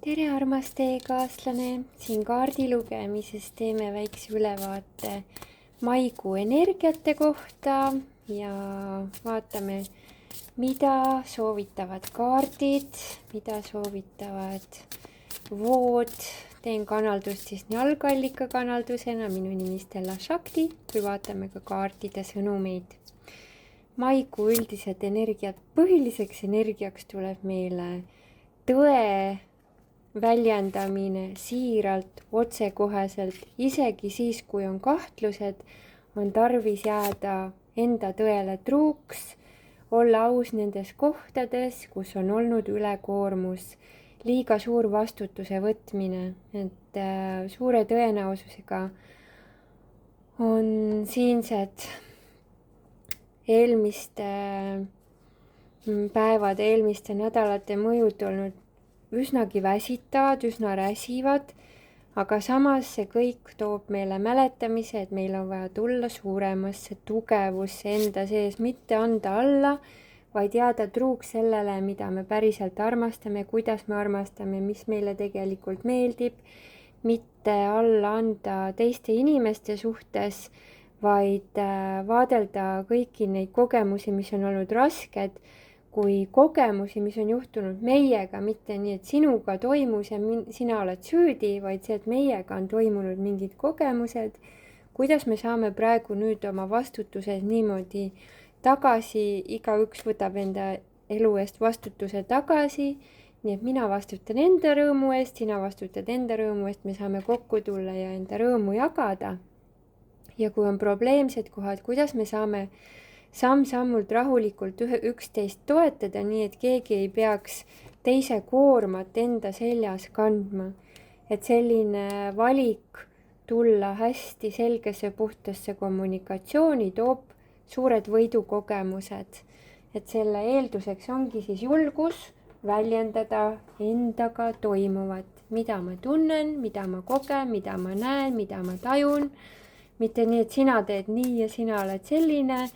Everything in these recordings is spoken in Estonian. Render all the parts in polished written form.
tere, armas teekaaslane! Siin kaardi lugemises teeme väikse ülevaate maikuu energiate kohta ja vaatame, mida soovitavad kaardid, mida soovitavad vood. Teen kanaldust siis jalgallika kanaldusena, minu nimi Stella Shakti, kui vaatame ka kaardide sõnumeid. Maikuu üldised energiat, põhiliseks energiaks tuleb meile tõe väljendamine siiralt, otsekoheselt, isegi siis, kui on kahtlused, on tarvis jääda enda tõele truuks, olla aus nendes kohtades, kus on olnud ülekoormus, liiga suur vastutuse võtmine, et suure tõenäosusega on siinsed eelmiste päevade, eelmiste nädalate mõjud olnud üsnagi väsitavad, üsna räsivad, aga samas see kõik toob meile mäletamise, et meil on vaja tulla suuremasse tugevusse enda sees, mitte anda alla, vaid jääda truuks sellele, mida me päriselt armastame, kuidas me armastame, mis meile tegelikult meeldib, mitte alla anda teiste inimeste suhtes, vaid vaadelda kõiki neid kogemusi, mis on olnud rasked, kui kogemusi, mis on juhtunud meiega, mitte nii, et sinuga toimus ja sina oled süüdi, vaid see, et meiega on toimunud mingid kogemused, kuidas me saame praegu nüüd oma vastutuses niimoodi tagasi, igaüks võtab enda elu eest vastutuse tagasi, nii et mina vastutan enda rõõmu eest, sina vastutad enda rõõmu eest, me saame kokku tulla ja enda rõõmu jagada. Ja kui on probleemsed kohad, kuidas me saame samm-sammult rahulikult üksteist toetada, nii et keegi ei peaks teise koormat enda seljas kandma. Et selline valik tulla hästi selgesse puhtasse kommunikatsiooni toob suured võidukogemused. Et selle eelduseks ongi siis julgus väljendada endaga toimuvat, mida ma tunnen, mida ma kogen, mida ma näen, mida ma tajun. Mitte nii, et sina teed nii ja sina oled selline,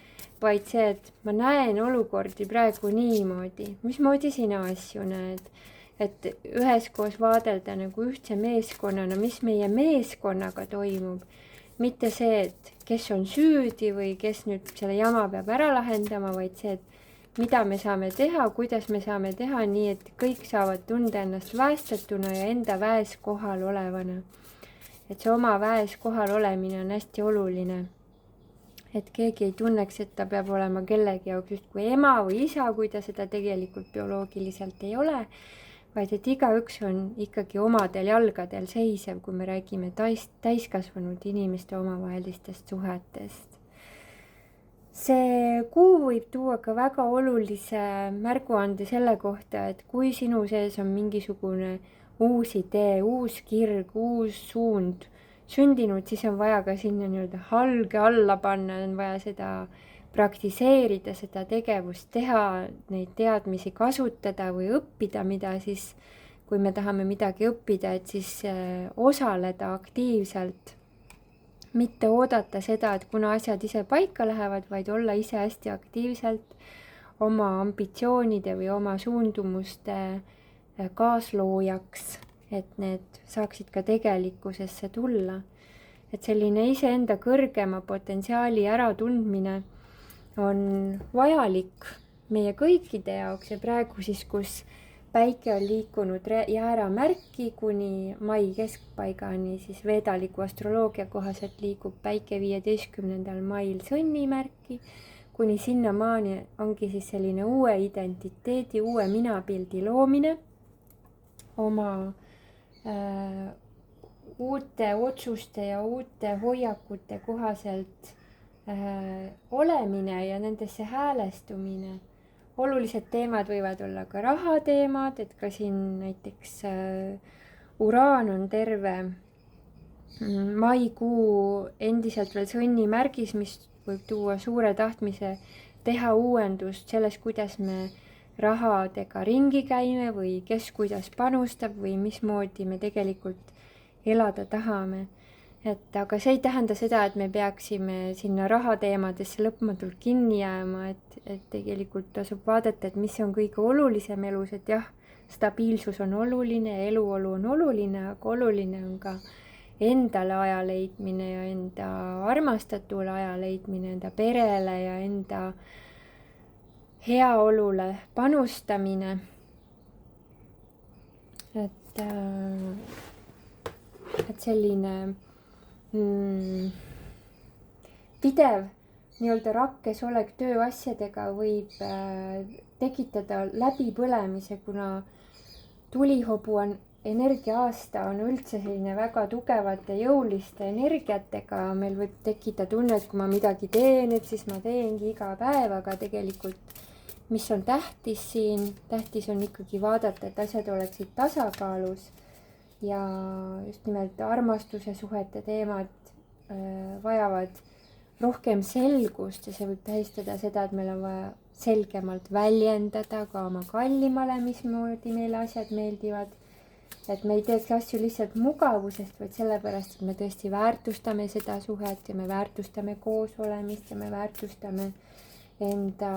vaid see, et ma näen olukordi praegu niimoodi, mismoodi sina asju näed, et üheskoos vaadelda nagu ühtse meeskonnana, mis meie meeskonnaga toimub, mitte see, et kes on süüdi või kes nüüd selle jama peab ära lahendama, vaid see, et mida me saame teha, kuidas me saame teha nii, et kõik saavad tunda ennast väestatuna ja enda väes kohal olevana. Et see oma väes kohal olemine on hästi oluline. Et keegi ei tunneks, et ta peab olema kellegi jaoks justkui ema või isa, kui ta seda tegelikult bioloogiliselt ei ole, vaid et igaüks on ikkagi omadel jalgadel seisev, kui me räägime täiskasvanud inimeste omavahelistest suhetest. See kuu võib tuua ka väga olulise märguande selle kohta, et kui sinu sees on mingisugune uus idee, uus kirg, uus suund sündinud, siis on vaja ka sinna nii-öelda halge alla panna, on vaja seda praktiseerida, seda tegevust teha, neid teadmisi kasutada või õppida, mida siis, kui me tahame midagi õppida, et siis osaleda aktiivselt, mitte oodata seda, et kuna asjad ise paika lähevad, vaid olla ise hästi aktiivselt oma ambitsioonide või oma suundumuste kaasloojaks, et need saaksid ka tegelikkusesse tulla. Et selline iseenda kõrgema potentsiaali äratundmine on vajalik meie kõikide jaoks ja praegu siis, kus päike on liikunud jääramärki kuni mai keskpaigani, siis veedaliku astroloogia kohaselt liigub päike 15. mail sõnnimärki, kuni sinnamaani ongi siis selline uue identiteedi, uue minapildi loomine, oma uute otsuste ja uute hoiakute kohaselt olemine ja nendesse häälestumine. Olulised teemad võivad olla ka rahateemad, et ka siin näiteks Uraan on terve maikuu endiselt veel sõnnimärgis, mis võib tuua suure tahtmise teha uuendust selles, kuidas me rahadega ringi käime või kes kuidas panustab või mismoodi me tegelikult elada tahame. Aga see ei tähenda seda, et me peaksime sinna rahateemadesse lõpmatult kinni jääma, et tegelikult tasub vaadata, et mis on kõige olulisem elus, et jah, stabiilsus on oluline, eluolu on oluline, aga oluline on ka endale aja leidmine ja enda armastatule aja leidmine, enda perele ja enda heaolule panustamine. Et selline pidev nii-öelda rakkes olek tööasjadega võib tekitada läbipõlemise, kuna tulihobu on energiaaasta on üldse selline väga tugevate jõuliste energiatega. Meil võib tekkida tunne, et kui ma midagi teen, et siis ma teengi iga päev, aga tegelikult mis on tähtis siin, tähtis on ikkagi vaadata, et asjad oleksid tasakaalus ja just nimelt armastuse suhete teemad vajavad rohkem selgust ja see võib tähistada seda, et meil on vaja selgemalt väljendada ka oma kallimale, mismoodi meile asjad meeldivad. Et me ei teeks asju lihtsalt mugavusest, vaid sellepärast, et me tõesti väärtustame seda suhet ja me väärtustame koos olemist ja me väärtustame enda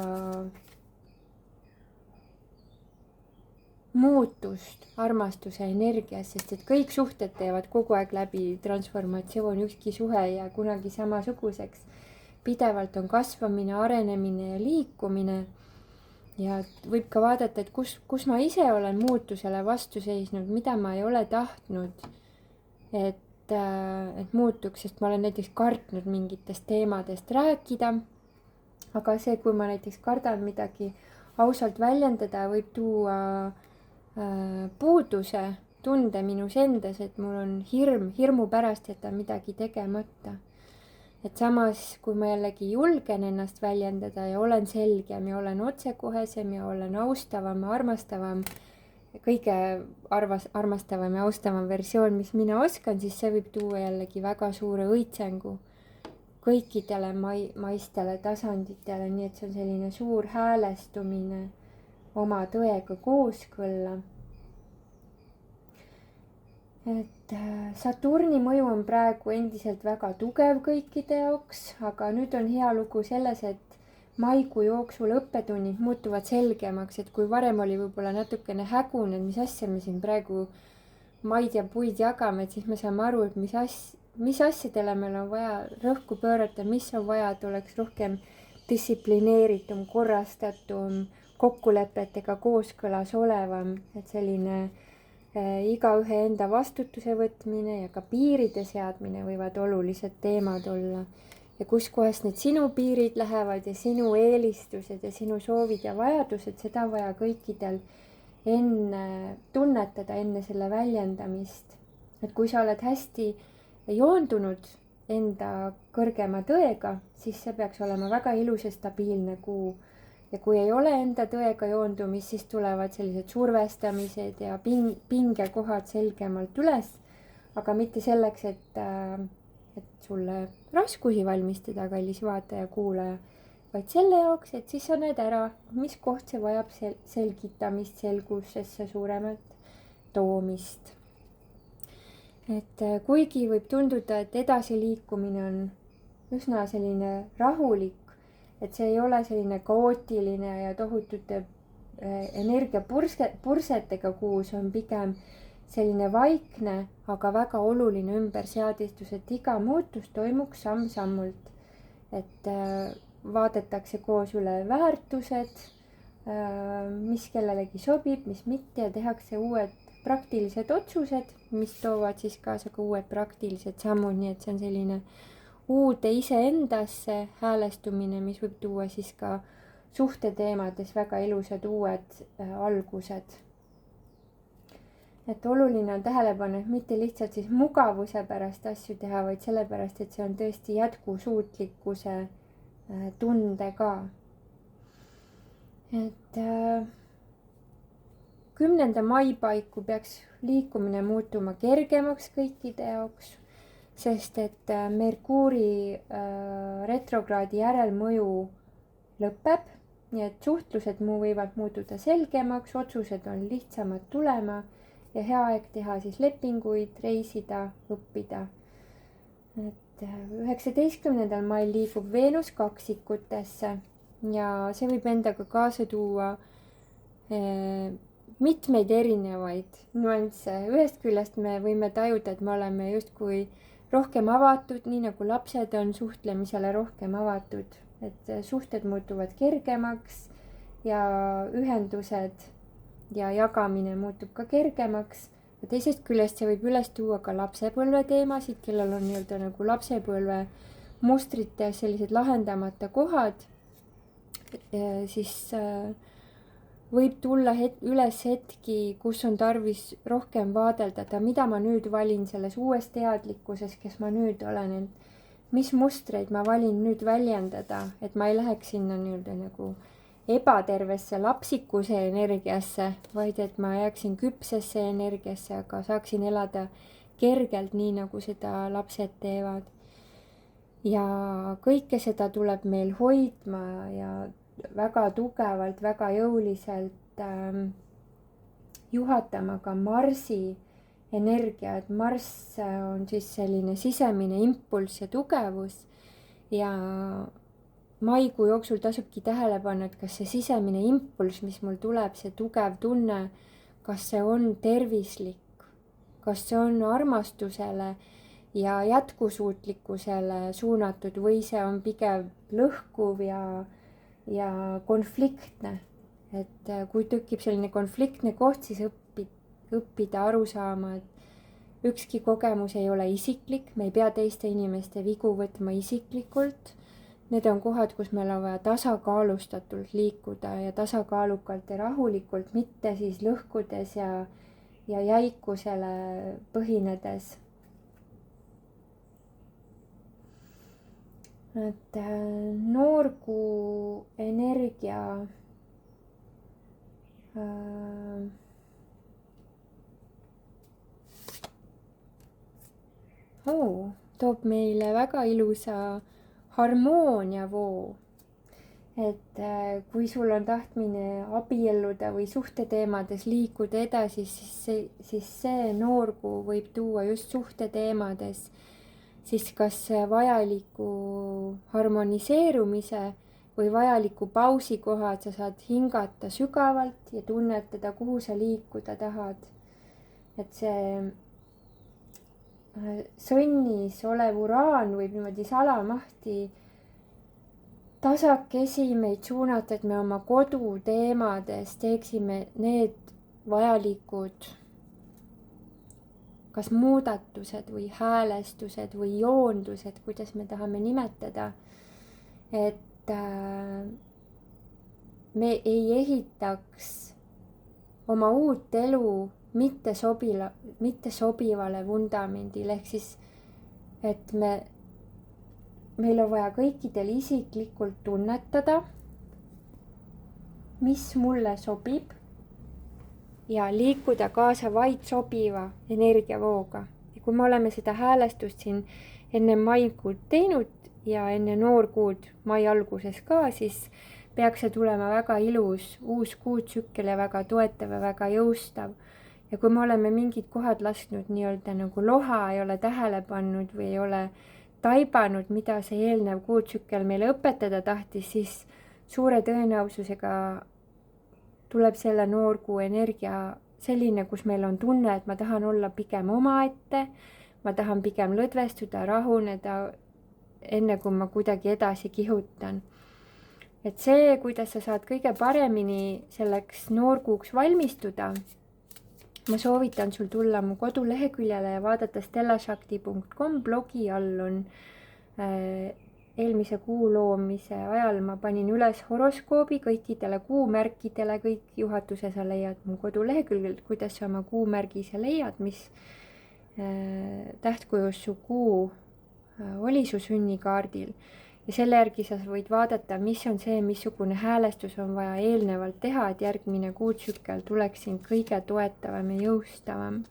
muutust armastuse energias, sest et kõik suhted teevad kogu aeg läbi transformatsiooni, ükski suhe ei jää kunagi samasuguseks. Pidevalt on kasvamine, arenemine ja liikumine ja võib ka vaadata, et kus ma ise olen muutusele vastu seisnud, mida ma ei ole tahtnud, et muutuks, sest ma olen näiteks kartnud mingitest teemadest rääkida, aga see, kui ma näiteks kardan midagi ausalt väljendada, võib tuua puuduse tunde minus endas, et mul on hirmu pärast jätta midagi tegemata. Et samas, kui ma jällegi julgen ennast väljendada ja olen selgem ja olen otsekohesem ja olen austavam ja armastavam, kõige armastavam ja austavam versioon, mis mina oskan, siis see võib tuua jällegi väga suure õitsengu kõikidele maistele tasanditele, nii et see on selline suur häälestumine oma tõega kooskõlla. Et Saturni mõju on praegu endiselt väga tugev kõikide jaoks, aga nüüd on hea lugu selles, et maikuu jooksul õppetunnid muutuvad selgemaks, et kui varem oli võib-olla natukene hägune, mis asja me siin praegu maid ja puid jagame, et siis me saame aru, et mis asjadele meil on vaja rõhku pöörata, mis on vaja, et oleks rohkem distsiplineeritum, korrastatum, kokkulepetega kooskõlas olevam, et selline igaühe enda vastutuse võtmine ja ka piiride seadmine võivad olulised teemad olla. Ja kus kohas need sinu piirid lähevad ja sinu eelistused ja sinu soovid ja vajadused, seda on vaja kõikidel enne tunnetada, enne selle väljendamist. Et kui sa oled hästi joondunud enda kõrgema tõega, siis see peaks olema väga ilus ja stabiilne kuu. Ja kui ei ole enda tõega joondumist, siis tulevad sellised survestamised ja pingekohad selgemalt üles, aga mitte selleks, et sulle raskusi valmistada, kallis vaataja, kuulaja, vaid selle jaoks, et siis sa näed ära, mis koht see vajab selgitamist, selgusesse suuremat toomist. Et kuigi võib tunduda, et edasiliikumine on üsna selline rahulik, et see ei ole selline kaootiline ja tohutute energiapursetega kuu, see on pigem selline vaikne, aga väga oluline ümberseadistus, et iga muutus toimuks samm-sammult. Et vaadatakse koos üle väärtused, mis kellelegi sobib, mis mitte ja tehakse uued praktilised otsused, mis toovad siis kaasa ka uued praktilised sammud, nii et see on selline uude iseendasse häälestumine, mis võib tuua siis ka suhteteemades väga ilusad uued algused. Et oluline on tähele panna, et mitte lihtsalt siis mugavuse pärast asju teha, vaid sellepärast, et see on tõesti jätkusuutlikkuse tunde ka. Et 10. mai paiku peaks liikumine muutuma kergemaks kõikide jaoks, sest et Merkuuri retrokraadi järelmõju lõpeb, nii et suhtlused võivad muutuda selgemaks, otsused on lihtsamad tulema ja hea aeg teha siis lepinguid, reisida, õppida. Et 19. mail liigub Veenus kaksikutesse ja see võib endaga kaasa tuua mitmeid erinevaid nüansse. Ühest küljest me võime tajuda, et me oleme justkui rohkem avatud, nii nagu lapsed on suhtlemisele rohkem avatud, et suhted muutuvad kergemaks ja ühendused ja jagamine muutub ka kergemaks. Ja teisest küljest see võib üles tuua ka lapsepõlve teemasid, kellel on nii-öelda nagu lapsepõlve mustrite sellised lahendamata kohad, siis võib tulla üles hetki, kus on tarvis rohkem vaadeldada, mida ma nüüd valin selles uues teadlikkuses, kes ma nüüd olen, et mis mustreid ma valin nüüd väljendada, et ma ei läheks sinna nii-öelda nagu ebatervesse lapsikuse energiasse, vaid et ma jääksin küpsesse energiasse, aga saaksin elada kergelt, nii nagu seda lapsed teevad. Ja kõike seda tuleb meil hoidma ja väga tugevalt, väga jõuliselt juhatama ka Marsi energia, et Marss on siis selline sisemine impulss ja tugevus ja maikuu jooksul tasubki tähele panna, et kas see sisemine impulss, mis mul tuleb, see tugev tunne, kas see on tervislik, kas see on armastusele ja jätkusuutlikkusele suunatud või see on pigem lõhkuv ja konfliktne. Et kui tekib selline konfliktne koht, siis õppida aru saama, et ükski kogemus ei ole isiklik, me ei pea teiste inimeste vigu võtma isiklikult. Need on kohad, kus meil on vaja tasakaalustatult liikuda ja tasakaalukalt ja rahulikult, mitte siis lõhkudes ja jäikusele põhinedes. Et noorkuu energia toob meile väga ilusa harmooniavoo, et kui sul on tahtmine abielluda või suhteteemades liikuda edasi, siis see noorkuu võib tuua just suhteteemades siis kas vajaliku harmoniseerumise või vajaliku pausi koha, et sa saad hingata sügavalt ja tunnetada, kuhu sa liikuda tahad. Et see sõnnis olev uraan võib niimoodi salamahti tasakesi meid suunata, et me oma koduteemades teeksime need vajalikud kas muudatused või häälestused või joondused, kuidas me tahame nimetada, et me ei ehitaks oma uut elu mitte sobivale vundamendile, ehk siis, et meil on vaja kõikidel isiklikult tunnetada, mis mulle sobib ja liikuda kaasa vaid sobiva energiavooga. Ja kui me oleme seda häälestust siin enne maikuud teinud ja enne noorkuud mai alguses ka, siis peaks see tulema väga ilus uus kuutsükkel ja väga toetav ja väga jõustav. Ja kui me oleme mingid kohad lasknud nii-öelda nagu loha, ei ole tähele pannud või ei ole taibanud, mida see eelnev kuutsükkel meile õpetada tahtis, siis suure tõenäosusega tuleb selle noorkuu energia selline, kus meil on tunne, et ma tahan olla pigem omaette, ma tahan pigem lõdvestuda, rahuneda, enne kui ma kuidagi edasi kihutan. Et see, kuidas sa saad kõige paremini selleks noorkuuks valmistuda, ma soovitan sul tulla mu koduleheküljele ja vaadata stellashakti.com blogi all on eelmise kuu loomise ajal ma panin üles horoskoobi kõikidele kuumärkidele, kõik juhatuse sa leiad mu koduleheküljelt, kuidas sa oma kuumärgi sa leiad, mis tähtkujus su kuu oli su sünnikaardil. Ja selle järgi sa võid vaadata, mis on see, missugune häälestus on vaja eelnevalt teha, et järgmine kuutsükkel tuleks siin kõige toetavam ja jõustavam.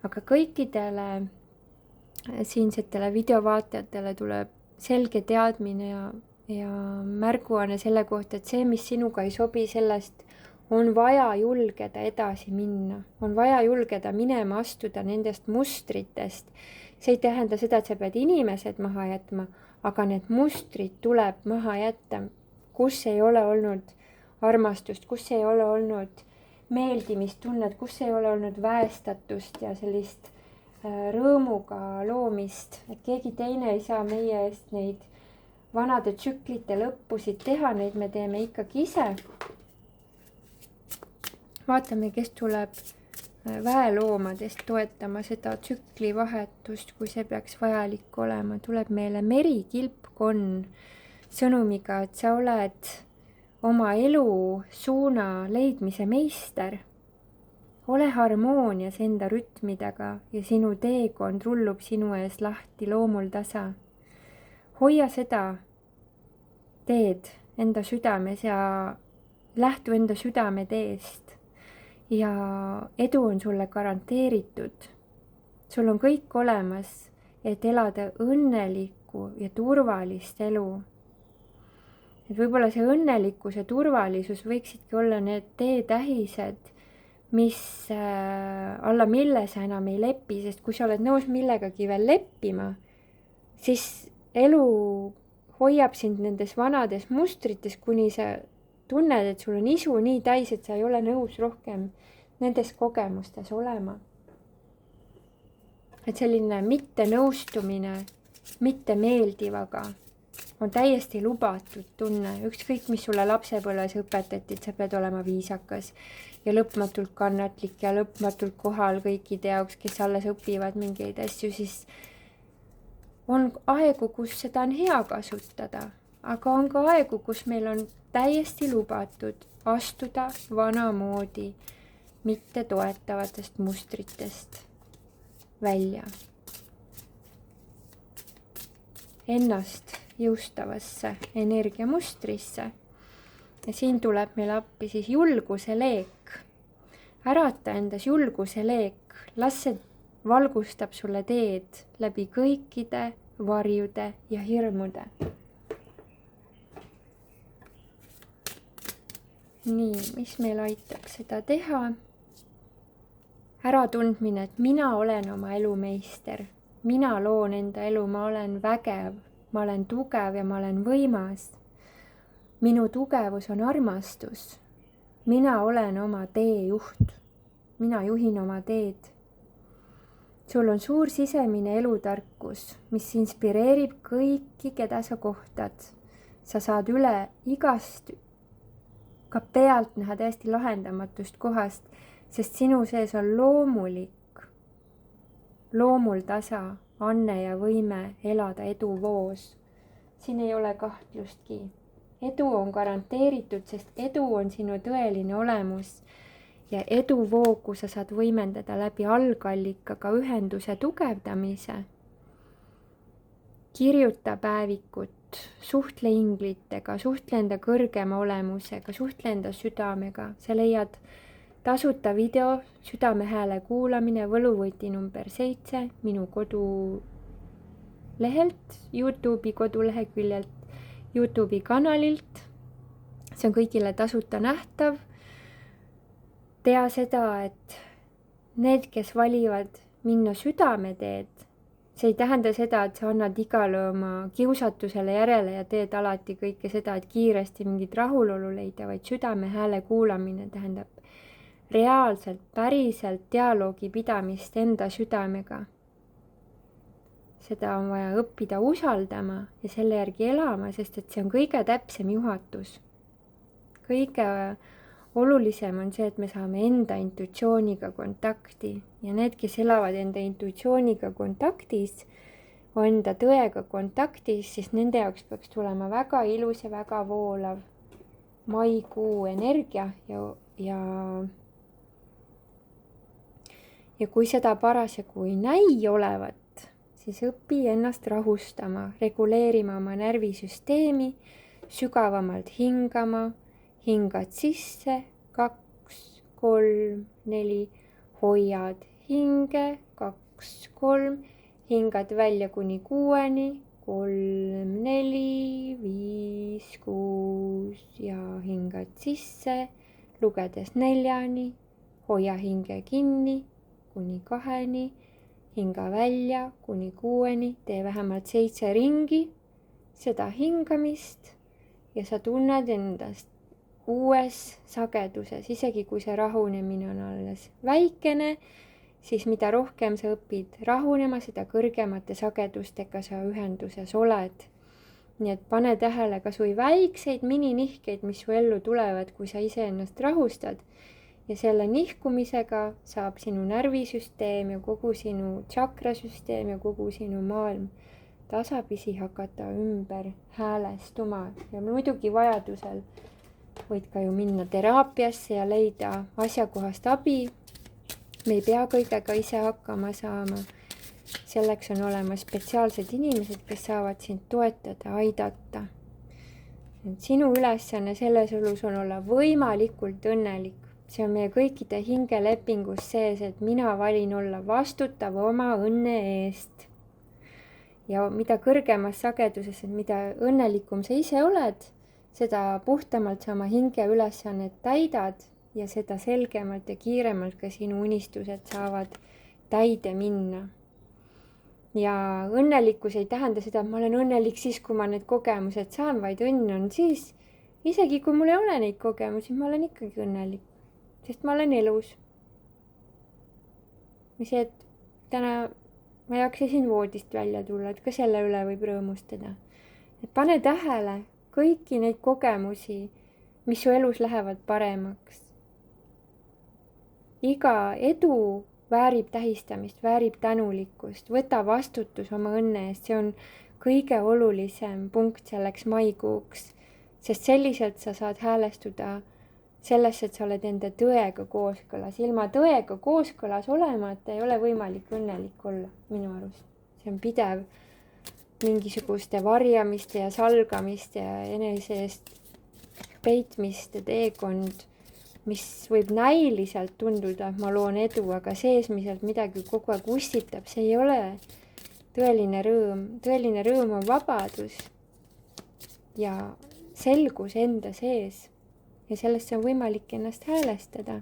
Aga kõikidele siinsetele videovaatajatele tuleb selge teadmine ja märguanne selle kohta, et see, mis sinuga ei sobi, sellest on vaja julgeda edasi minna. On vaja julgeda minema astuda nendest mustritest. See ei tähenda seda, et sa pead inimesed maha jätma, aga need mustrid tuleb maha jätta, kus ei ole olnud armastust, kus ei ole olnud meeldimistunnet, kus ei ole olnud väestatust ja sellist rõõmuga loomist, et keegi teine ei saa meie eest neid vanade tsüklite lõppusid teha, neid me teeme ikkagi ise. Vaatame, kes tuleb väeloomadest toetama seda tsüklivahetust, kui see peaks vajalik olema. Tuleb meile Meri Kilpkonn sõnumiga, et sa oled oma elu suuna leidmise meister. Ole harmoonias enda rütmidega ja sinu teekond rullub sinu ees lahti loomul tasa. Hoia seda teed enda südames ja lähtu enda südame teest. Ja edu on sulle garanteeritud. Sul on kõik olemas, et elada õnnelikku ja turvalist elu. Et võib-olla see õnnelikkus ja turvalisus võiksidki olla need teetähised, mis alla mille sa enam ei lepi, sest kui sa oled nõus millegagi veel leppima, siis elu hoiab sind nendes vanades mustrites, kuni sa tunned, et sul on isu nii täis, et sa ei ole nõus rohkem nendes kogemustes olema. Et selline mitte nõustumine, mitte meeldivaga on täiesti lubatud tunne. Ükskõik, mis sulle lapsepõlves õpetati, et sa pead olema viisakas ja lõpmatult kannatlik ja lõpmatult kohal kõikide jaoks, kes alles õpivad mingeid asju, siis on aegu, kus seda on hea kasutada, aga on ka aegu, kus meil on täiesti lubatud astuda vanamoodi mitte toetavatest mustritest välja. Ennast jõustavasse energiamustrisse. Ja siin tuleb meil appi siis julguse leek. Ärata endas julguse leek. Las see valgustab sulle teed läbi kõikide varjude ja hirmude. Nii, mis meil aitab seda teha? Äratundmine, et mina olen oma elu meister. Mina loon enda elu, ma olen vägev, ma olen tugev ja ma olen võimas. Minu tugevus on armastus. Mina olen oma teejuht. Mina juhin oma teed. Sul on suur sisemine elutarkus, mis inspireerib kõiki, keda sa kohtad. Sa saad üle igast ka pealt näha täiesti lahendamatust kohast, sest sinu sees on loomulik, loomul tasa, anne ja võime elada eduvoos. Siin ei ole kahtlustki. Edu on garanteeritud, sest edu on sinu tõeline olemus ja eduvoogu sa saad võimendada läbi algallikaga ühenduse tugevdamise. Kirjuta päevikut, suhtle inglitega, suhtle enda kõrgema olemusega, suhtle enda südamega. Sa leiad tasuta video Südame hääle kuulamine võluvõti number 7 minu kodulehelt, YouTube'i koduleheküljelt, YouTube'i kanalilt. See on kõigile tasuta nähtav. Tea seda, et need, kes valivad minna südameteed, see ei tähenda seda, et sa annad igale oma kiusatusele järele ja teed alati kõike seda, et kiiresti mingit rahulolu leida, vaid südame hääle kuulamine tähendab reaalselt, päriselt dialoogi pidamist enda südamega. Seda on vaja õppida usaldama ja selle järgi elama, sest et see on kõige täpsem juhatus. Kõige olulisem on see, et me saame enda intuitsiooniga kontakti ja need, kes elavad enda intuitsiooniga kontaktis, enda tõega kontaktis, siis nende jaoks peaks tulema väga ilus ja väga voolav maikuu energia ja kui seda parasjagu ei näi olevat, siis õpi ennast rahustama, reguleerima oma närvisüsteemi, sügavamalt hingama, hingad sisse, 2, 3, 4, hoiad hinge, 2, 3, hingad välja kuni 6-ni, 3, 4, 5, 6 ja hingad sisse, lugedes 4-ni, hoia hinge kinni, kuni 2-ni, hinga välja kuni 6-ni, tee vähemalt 7 ringi seda hingamist ja sa tunned endast uues sageduses, isegi kui see rahunemine on alles väikene, siis mida rohkem sa õpid rahunema, seda kõrgemate sagedustega sa ühenduses oled. Nii et pane tähele kas või väikseid mininihkeid, mis su ellu tulevad, kui sa iseennast rahustad. Ja selle nihkumisega saab sinu närvisüsteem ja kogu sinu tšakrasüsteem ja kogu sinu maailm tasapisi hakata ümber häälestuma. Ja muidugi vajadusel võid ka ju minna teraapiasse ja leida asjakohast abi. Me ei pea kõigega ise hakkama saama. Selleks on olemas spetsiaalsed inimesed, kes saavad sind toetada, aidata. Sinu ülesanne selles elus on olla võimalikult õnnelik. See on meie kõikide hingelepingus sees, et mina valin olla vastutav oma õnne eest. Ja mida kõrgemas sageduses, mida õnnelikum sa ise oled, seda puhtamalt sa oma hinge ülesannet täidad ja seda selgemalt ja kiiremalt ka sinu unistused saavad täide minna. Ja õnnelikkus ei tähenda seda, et ma olen õnnelik siis, kui ma need kogemused saan, vaid õnn on siis, isegi kui mul ei ole neid kogemusi, ma olen ikkagi õnnelik. Sest ma olen elus. Ja see, et täna ma jaksasin voodist välja tulla, et ka selle üle võib rõõmustada. Et pane tähele kõiki neid kogemusi, mis su elus lähevad paremaks. Iga edu väärib tähistamist, väärib tänulikkust, võta vastutus oma õnne eest, see on kõige olulisem punkt selleks maikuuks, sest selliselt sa saad häälestuda sellesse, et sa oled enda tõega kooskõlas. Ilma tõega kooskõlas olemata ei ole võimalik õnnelik olla, minu arust. See on pidev mingisuguste varjamiste ja salgamiste ja enese eest peitmiste teekond, mis võib näiliselt tunduda, et ma loon edu, aga seesmiselt midagi kogu aeg ussitab. See ei ole tõeline rõõm. Tõeline rõõm on vabadus ja selgus enda sees. Ja sellest on võimalik ennast häälestada.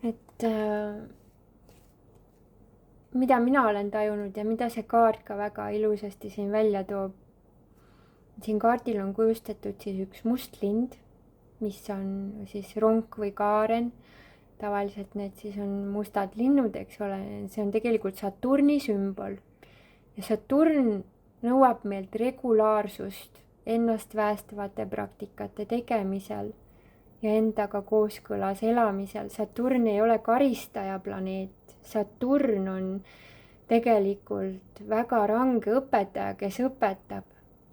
Et mida mina olen tajunud ja mida see kaart ka väga ilusasti siin välja toob. Siin kaardil on kujustatud siis üks must lind, mis on siis ronk või kaaren. Tavaliselt need siis on mustad linnud, eks ole. See on tegelikult Saturni sümbol. Ja Saturn nõuab meilt regulaarsust ennast päästavate praktikate tegemisel ja endaga kooskõlas elamisel. Saturn ei ole karistaja planeet. Saturn on tegelikult väga range õpetaja, kes õpetab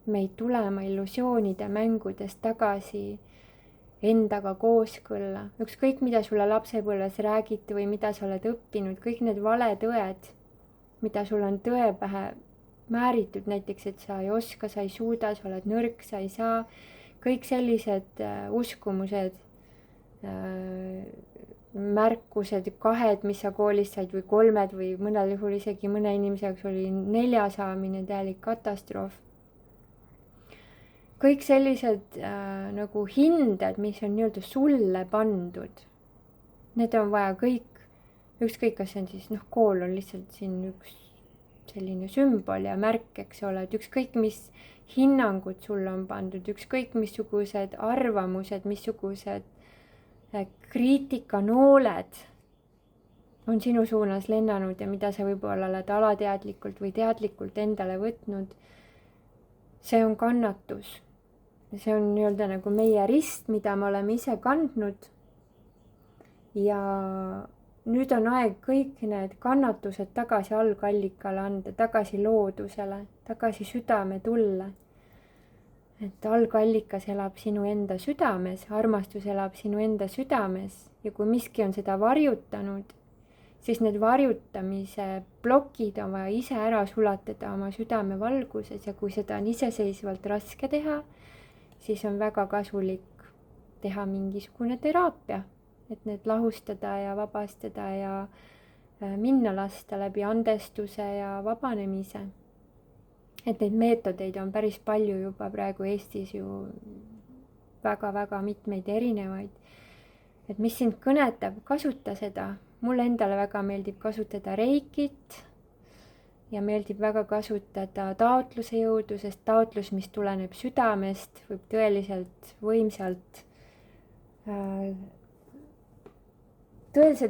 meid tulema illusioonide mängudest tagasi endaga kooskõlla. Ükskõik, mida sulle lapsepõlves räägiti või mida sa oled õppinud, kõik need valetõed, mida sul on tõe pähe määritud, näiteks, et sa ei oska, sa ei suuda, sa oled nõrk, sa ei saa, kõik sellised uskumused, märkused, kahed, mis sa koolis said või kolmed või mõnel juhul isegi mõne inimese jaoks oli 4 saamine täielik katastroof. Kõik sellised nagu hinded, mis on nii-öelda sulle pandud, need on vaja kõik, ükskõik kas see on siis, kool on lihtsalt siin üks selline sümbol ja märk, eks ole, et ükskõik mis hinnangud sulle on pandud, ükskõik missugused arvamused, missugused kriitikanooled on sinu suunas lennanud ja mida sa võib-olla oled alateadlikult või teadlikult endale võtnud, see on kannatus. See on nii-öelda nagu meie rist, mida me oleme ise kandnud. Ja nüüd on aeg kõik need kannatused tagasi algallikale anda, tagasi loodusele, tagasi südame tulle. Et algallikas elab sinu enda südames, armastus elab sinu enda südames ja kui miski on seda varjutanud, siis need varjutamise plokid on vaja ise ära sulatada oma südame valguses ja kui seda on iseseisvalt raske teha, siis on väga kasulik teha mingisugune teraapia, et need lahustada ja vabastada ja minna lasta läbi andestuse ja vabanemise. Et neid meetodeid on päris palju juba praegu Eestis ju väga-väga mitmeid erinevaid. Et mis sind kõnetab, kasuta seda, mulle endale väga meeldib kasutada reikit ja meeldib väga kasutada taotluse jõudu, sest taotlus, mis tuleneb südamest, võib tõeliselt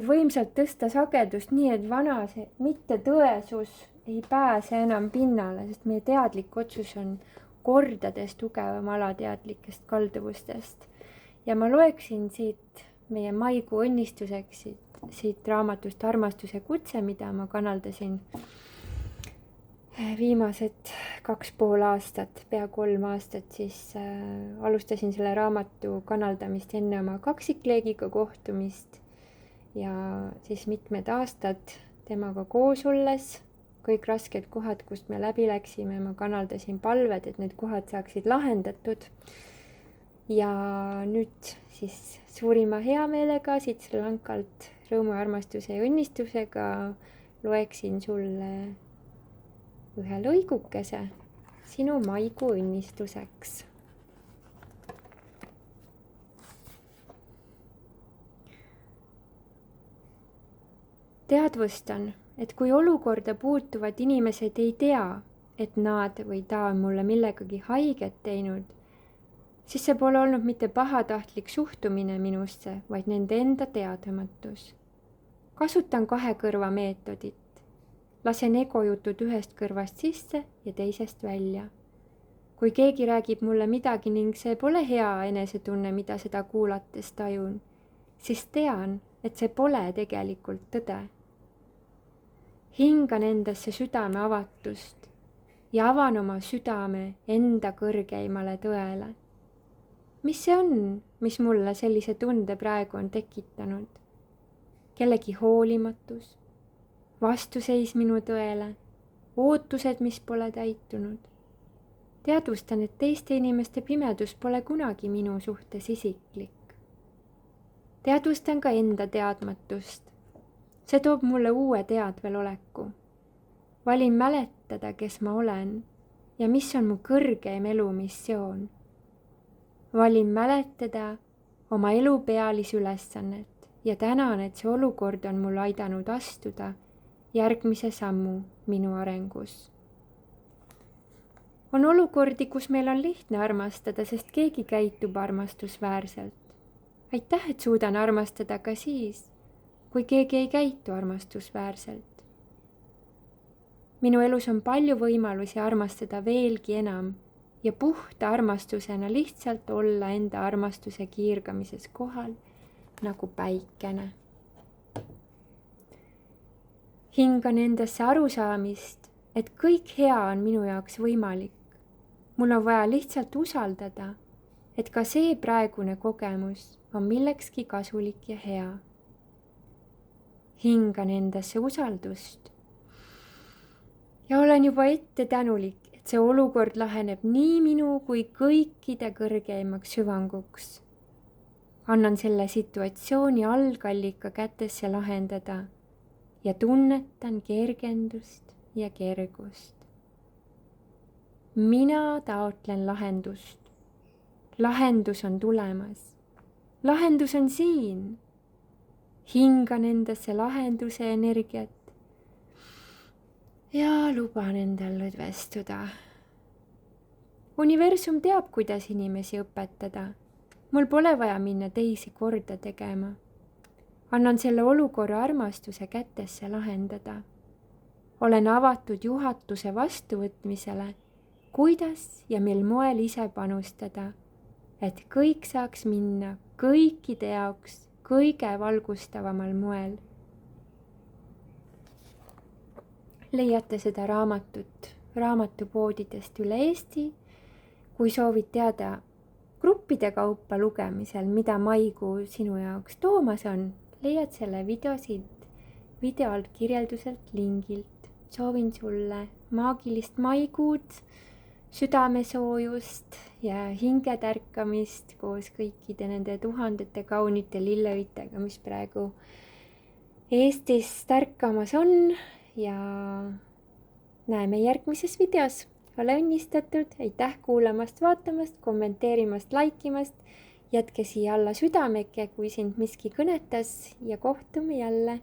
võimsalt tõsta sagedust nii, et vana see mittetõesus ei pääse enam pinnale, sest meie teadlik otsus on kordades tugevam alateadlikest kalduvustest. Ja ma loeksin siit meie maikuu õnnistuseks siit raamatust Armastuse kutse, mida ma kanaldasin viimased 2,5 aastat, pea 3 aastat, siis alustasin selle raamatu kanaldamist enne oma kaksikleegiga kohtumist ja siis mitmed aastad temaga koos olles, kõik rasked kohad, kust me läbi läksime, ma kanaldasin palved, et need kohad saaksid lahendatud. Ja nüüd siis suurima heameelega siit Sri Lankalt rõõmu, armastuse ja õnnistusega loeksin sulle ühe lõigukese sinu maikuu õnnistuseks. Teadvustan, et kui olukorda puutuvad inimesed ei tea, et nad või ta on mulle millegagi haiget teinud, siis see pole olnud mitte pahatahtlik suhtumine minusse, vaid nende enda teadmatus. Kasutan 2 kõrva meetodit. Lasen egojutud ühest kõrvast sisse ja teisest välja. Kui keegi räägib mulle midagi ning see pole hea enesetunne, mida seda kuulates tajun, siis tean, et see pole tegelikult tõde. Hingan endasse südame avatust ja avan oma südame enda kõrgeimale tõele. Mis see on, mis mulle sellise tunde praegu on tekitanud? Kellegi hoolimatus, vastuseis minu tõele, ootused, mis pole täitunud. Teadvustan, et teiste inimeste pimedus pole kunagi minu suhtes isiklik. Teadvustan ka enda teadmatust. See toob mulle uue teadvel oleku. Valin mäletada, kes ma olen ja mis on mu kõrgeim elumissioon. Valin mäletada oma elu pealisülesannet ja tänan, et see olukord on mul aidanud astuda järgmise sammu minu arengus. On olukordi, kus meil on lihtne armastada, sest keegi käitub armastusväärselt. Aitäh, et suudan armastada ka siis, kui keegi ei käitu armastusväärselt. Minu elus on palju võimalusi armastada veelgi enam ja puhta armastusena lihtsalt olla enda armastuse kiirgamises kohal nagu päikene. Hingan endasse arusaamist, et kõik hea on minu jaoks võimalik. Mul on vaja lihtsalt usaldada, et ka see praegune kogemus on millekski kasulik ja hea. Hingan endasse usaldust ja olen juba ette tänulik, et see olukord laheneb nii minu kui kõikide kõrgeimaks hüvanguks. Annan selle situatsiooni algallika kätesse lahendada ja tunnetan kergendust ja kergust. Mina taotlen lahendust. Lahendus on tulemas. Lahendus on siin. Hingan endasse lahenduse energiat ja luban endal lõdvestuda. Universum teab, kuidas inimesi õpetada. Mul pole vaja minna teisi korda tegema. Annan selle olukorra armastuse kätesse lahendada. Olen avatud juhatuse vastuvõtmisele, kuidas ja mil moel ise panustada, et kõik saaks minna kõikide jaoks kõige valgustavamal moel. Leiate seda raamatut raamatupoodidest üle Eesti. Kui soovid teada gruppide kaupa lugemisel, mida maikuu sinu jaoks toomas on, leiad selle video siit video alt kirjelduselt lingilt. Soovin sulle maagilist maikuud, südamesoojust ja hingetärkamist koos kõikide nende tuhandete kaunite lilleõitega, mis praegu Eestis tärkamas on ja näeme järgmises videos. Ole õnnistatud, aitäh kuulamast, vaatamast, kommenteerimast, laikimast. Jätke siia alla südameke, kui sind miski kõnetas ja kohtume jälle.